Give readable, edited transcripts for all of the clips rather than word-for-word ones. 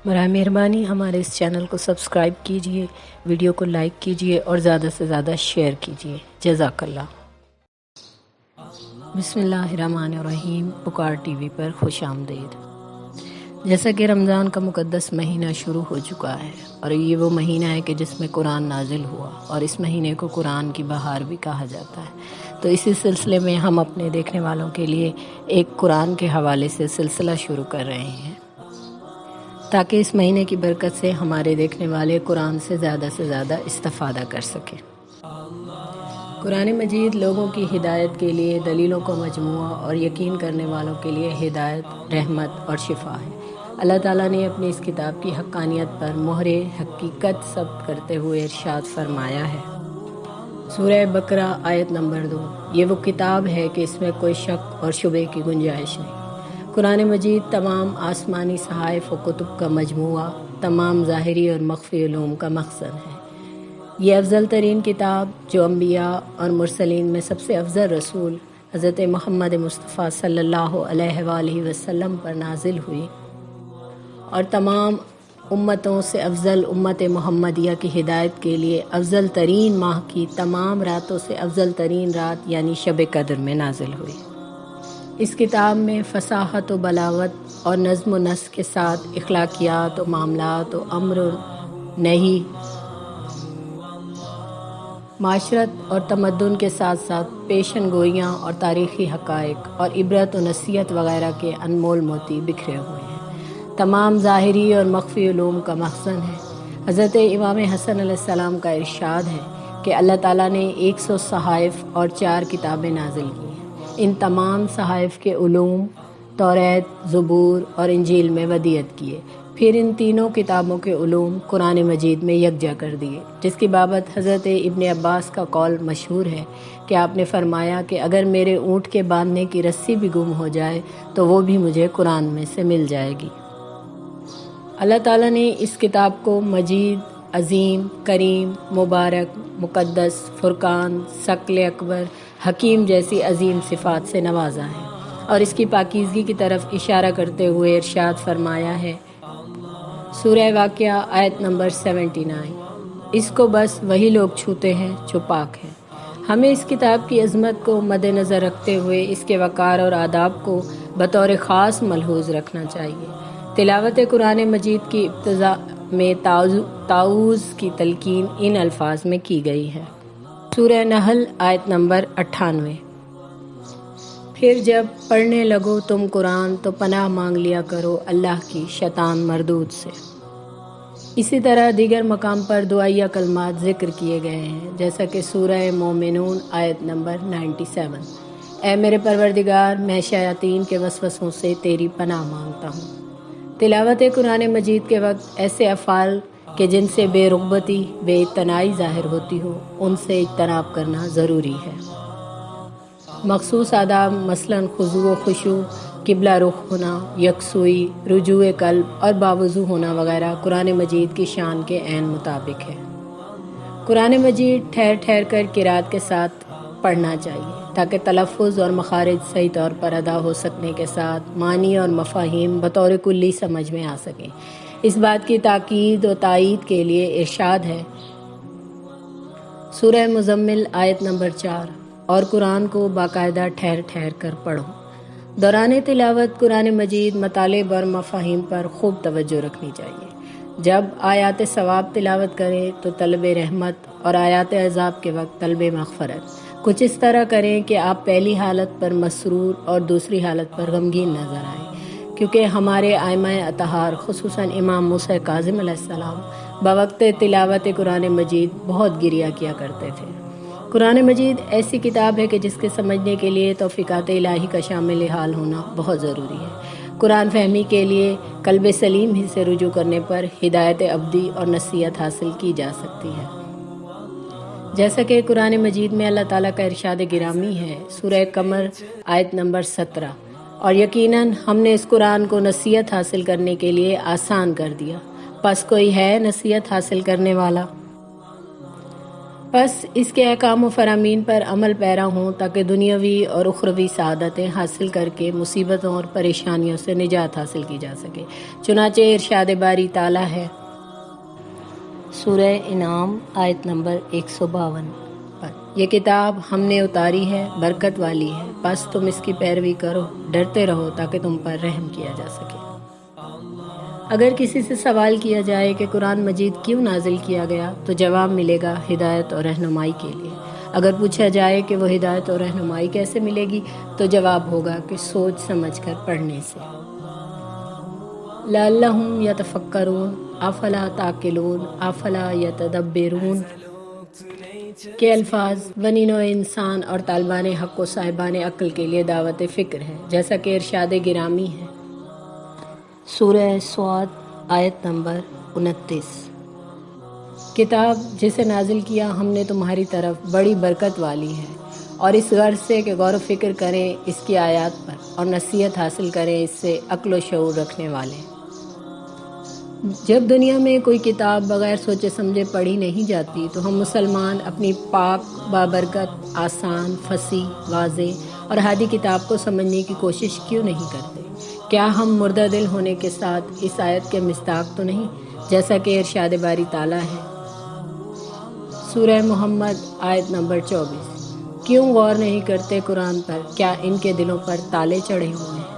براہ مہربانی ہمارے اس چینل کو سبسکرائب کیجیے، ویڈیو کو لائک کیجیے اور زیادہ سے زیادہ شیئر کیجیے۔ جزاک اللہ۔ بسم اللہ الرحمن الرحیم۔ پکار ٹی وی پر خوش آمدید۔ جیسا کہ رمضان کا مقدس مہینہ شروع ہو چکا ہے اور یہ وہ مہینہ ہے کہ جس میں قرآن نازل ہوا اور اس مہینے کو قرآن کی بہار بھی کہا جاتا ہے، تو اسی سلسلے میں ہم اپنے دیکھنے والوں کے لیے ایک قرآن کے حوالے سے سلسلہ شروع کر رہے ہیں تاکہ اس مہینے کی برکت سے ہمارے دیکھنے والے قرآن سے زیادہ استفادہ کر سکیں۔ قرآن مجید لوگوں کی ہدایت کے لیے دلیلوں کا مجموعہ اور یقین کرنے والوں کے لیے ہدایت، رحمت اور شفا ہے۔ اللہ تعالیٰ نے اپنی اس کتاب کی حقانیت پر مہر حقیقت ثبت کرتے ہوئے ارشاد فرمایا ہے۔ سورہ بقرہ آیت نمبر 2۔ یہ وہ کتاب ہے کہ اس میں کوئی شک اور شبہ کی گنجائش نہیں۔ قرآن مجید تمام آسمانی صحائف و کتب کا مجموعہ، تمام ظاہری اور مخفی علوم کا مخزن ہے۔ یہ افضل ترین کتاب جو انبیاء اور مرسلین میں سب سے افضل رسول حضرت محمد مصطفیٰ صلی اللہ علیہ وآلہ وسلم پر نازل ہوئی اور تمام امتوں سے افضل امت محمدیہ کی ہدایت کے لیے افضل ترین ماہ کی تمام راتوں سے افضل ترین رات یعنی شب قدر میں نازل ہوئی۔ اس کتاب میں فصاحت و بلاغت اور نظم و نسق کے ساتھ اخلاقیات و معاملات و امر و نہی، معاشرت اور تمدن کے ساتھ ساتھ پیشن گوئیاں اور تاریخی حقائق اور عبرت و نصیحت وغیرہ کے انمول موتی بکھرے ہوئے ہیں۔ تمام ظاہری اور مخفی علوم کا مخزن ہے۔ حضرت امام حسن علیہ السلام کا ارشاد ہے کہ اللہ تعالیٰ نے 100 صحائف اور 4 کتابیں نازل کی ہیں۔ ان تمام صحائف کے علوم توریت، زبور اور انجیل میں ودیعت کیے، پھر ان تینوں کتابوں کے علوم قرآن مجید میں یکجا کر دیے، جس کی بابت حضرت ابن عباس کا قول مشہور ہے کہ آپ نے فرمایا کہ اگر میرے اونٹ کے باندھنے کی رسی بھی گم ہو جائے تو وہ بھی مجھے قرآن میں سے مل جائے گی۔ اللہ تعالیٰ نے اس کتاب کو مجید، عظیم، کریم، مبارک، مقدس، فرقان، ثقل اکبر، حکیم جیسی عظیم صفات سے نوازا ہے اور اس کی پاکیزگی کی طرف اشارہ کرتے ہوئے ارشاد فرمایا ہے۔ سورہ واقعہ آیت نمبر 79۔ اس کو بس وہی لوگ چھوتے ہیں جو پاک ہیں۔ ہمیں اس کتاب کی عظمت کو مد نظر رکھتے ہوئے اس کے وقار اور آداب کو بطور خاص ملحوظ رکھنا چاہیے۔ تلاوت قرآن مجید کی ابتداء میں تعوذ کی تلقین ان الفاظ میں کی گئی ہے۔ سورہ نحل آیت نمبر 98۔ پھر جب پڑھنے لگو تم قرآن تو پناہ مانگ لیا کرو اللہ کی شیطان مردود سے۔ اسی طرح دیگر مقام پر دعائیہ کلمات ذکر کیے گئے ہیں، جیسا کہ سورہ مومنون آیت نمبر 97۔ اے میرے پروردگار، میں شیاطین کے وسوسوں سے تیری پناہ مانگتا ہوں۔ تلاوت قرآن مجید کے وقت ایسے افعال کہ جن سے بے رغبتی، بے اعتنائی ظاہر ہوتی ہو، ان سے اجتناب کرنا ضروری ہے۔ مخصوص آداب مثلاً خضوع و خشوع، قبلہ رخ ہونا، یکسوئی، رجوع قلب اور باوضو ہونا وغیرہ قرآن مجید کی شان کے عین مطابق ہے۔ قرآن مجید ٹھہر ٹھہر کر قرات کے ساتھ پڑھنا چاہیے تاکہ تلفظ اور مخارج صحیح طور پر ادا ہو سکنے کے ساتھ معنی اور مفاہیم بطور کلی سمجھ میں آ سکیں۔ اس بات کی تاکید و تائید کے لیے ارشاد ہے سورہ مزمل آیت نمبر 4، اور قرآن کو باقاعدہ ٹھہر ٹھہر کر پڑھو۔ دوران تلاوت قرآن مجید مطالب اور مفاہیم پر خوب توجہ رکھنی چاہیے۔ جب آیات ثواب تلاوت کریں تو طلب رحمت اور آیات عذاب کے وقت طلب مغفرت کچھ اس طرح کریں کہ آپ پہلی حالت پر مسرور اور دوسری حالت پر غمگین نظر آئیں، کیونکہ ہمارے ائمہ اطہار خصوصاً امام موسیٰ کاظم علیہ السلام بوقت تلاوت قرآن مجید بہت گریہ کیا کرتے تھے۔ قرآن مجید ایسی کتاب ہے کہ جس کے سمجھنے کے لیے توفیقات الہی کا شامل حال ہونا بہت ضروری ہے۔ قرآن فہمی کے لیے قلب سلیم ہی سے رجوع کرنے پر ہدایت ابدی اور نصیحت حاصل کی جا سکتی ہے، جیسا کہ قرآن مجید میں اللہ تعالیٰ کا ارشاد گرامی ہے سورہ قمر آیت نمبر 17، اور یقیناً ہم نے اس قرآن کو نصیحت حاصل کرنے کے لیے آسان کر دیا، پس کوئی ہے نصیحت حاصل کرنے والا۔ بس اس کے احکام و فرامین پر عمل پیرا ہوں تاکہ دنیاوی اور اخروی سعادتیں حاصل کر کے مصیبتوں اور پریشانیوں سے نجات حاصل کی جا سکے۔ چنانچہ ارشاد باری تعالیٰ ہے سورہ انعام آیت نمبر 152 پر، یہ کتاب ہم نے اتاری ہے، برکت والی ہے، بس تم اس کی پیروی کرو، ڈرتے رہو تاکہ تم پر رحم کیا جا سکے۔ اگر کسی سے سوال کیا جائے کہ قرآن مجید کیوں نازل کیا گیا تو جواب ملے گا ہدایت اور رہنمائی کے لیے۔ اگر پوچھا جائے کہ وہ ہدایت اور رہنمائی کیسے ملے گی تو جواب ہوگا کہ سوچ سمجھ کر پڑھنے سے۔ لعلہم یتفکرون افلا تعقلون افلا یتدبرون کے الفاظ بنی نوع انسان اور طالبان حق و صاحبان عقل کے لیے دعوت فکر ہے، جیسا کہ ارشاد گرامی ہے سورہ صاد آیت نمبر 29۔ کتاب جسے نازل کیا ہم نے تمہاری طرف بڑی برکت والی ہے، اور اس غرض سے کہ غور و فکر کریں اس کی آیات پر اور نصیحت حاصل کریں اس سے عقل و شعور رکھنے والے۔ جب دنیا میں کوئی کتاب بغیر سوچے سمجھے پڑھی نہیں جاتی تو ہم مسلمان اپنی پاک بابرکت آسان فصیح واضح اور ہادی کتاب کو سمجھنے کی کوشش کیوں نہیں کرتے؟ کیا ہم مردہ دل ہونے کے ساتھ اس آیت کے مصداق تو نہیں، جیسا کہ ارشاد باری تعالیٰ ہے سورہ محمد آیت نمبر 24۔ کیوں غور نہیں کرتے قرآن پر؟ کیا ان کے دلوں پر تالے چڑھے ہوئے ہیں؟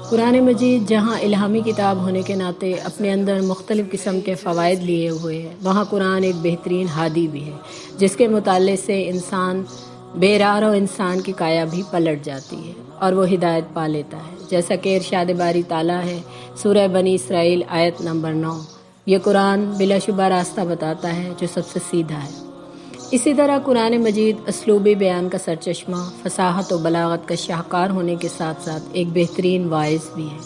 قرآن مجید جہاں الہامی کتاب ہونے کے ناطے اپنے اندر مختلف قسم کے فوائد لیے ہوئے ہے، وہاں قرآن ایک بہترین ہادی بھی ہے جس کے مطالعے سے انسان بے راہ رو انسان کی کایا بھی پلٹ جاتی ہے اور وہ ہدایت پا لیتا ہے، جیسا کہ ارشاد باری تعالیٰ ہے سورہ بنی اسرائیل آیت نمبر 9۔ یہ قرآن بلا شبہ راستہ بتاتا ہے جو سب سے سیدھا ہے۔ اسی طرح قرآن مجید اسلوبی بیان کا سرچشمہ، فصاحت و بلاغت کا شاہکار ہونے کے ساتھ ساتھ ایک بہترین واعظ بھی ہے،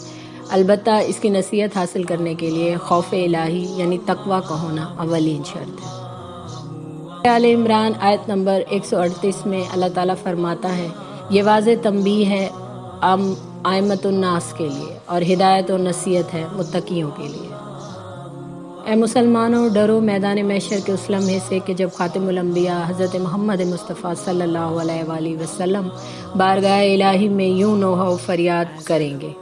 البتہ اس کی نصیحت حاصل کرنے کے لیے خوف الہی یعنی تقویٰ کا ہونا اولین شرط ہے۔ آل عمران آیت نمبر 138 میں اللہ تعالیٰ فرماتا ہے یہ واضح تنبیہ ہے ائمۃ الناس کے لیے اور ہدایت اور نصیحت ہے متقیوں کے لیے۔ اے مسلمانوں، ڈرو میدان محشر کے اس لمحے سے کہ جب خاتم الانبیاء حضرت محمد مصطفیٰ صلی اللہ علیہ وآلہ وسلم بارگاہ الہی میں یوں نوحہ و فریاد کریں گے۔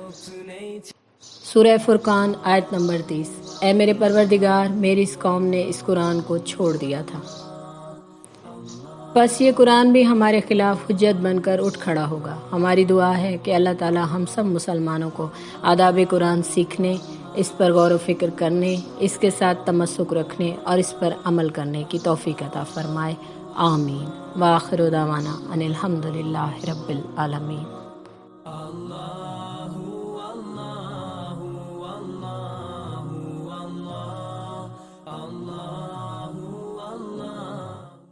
سورہ فرقان آیت نمبر 30۔ اے میرے پروردگار، میری اس قوم نے اس قرآن کو چھوڑ دیا تھا، بس یہ قرآن بھی ہمارے خلاف حجت بن کر اٹھ کھڑا ہوگا۔ ہماری دعا ہے کہ اللہ تعالی ہم سب مسلمانوں کو آداب قرآن سیکھنے، اس پر غور و فکر کرنے، اس کے ساتھ تمسک رکھنے اور اس پر عمل کرنے کی توفیق عطا فرمائے، آمین۔ وآخر دعوانا ان الحمد للہ رب العالمین۔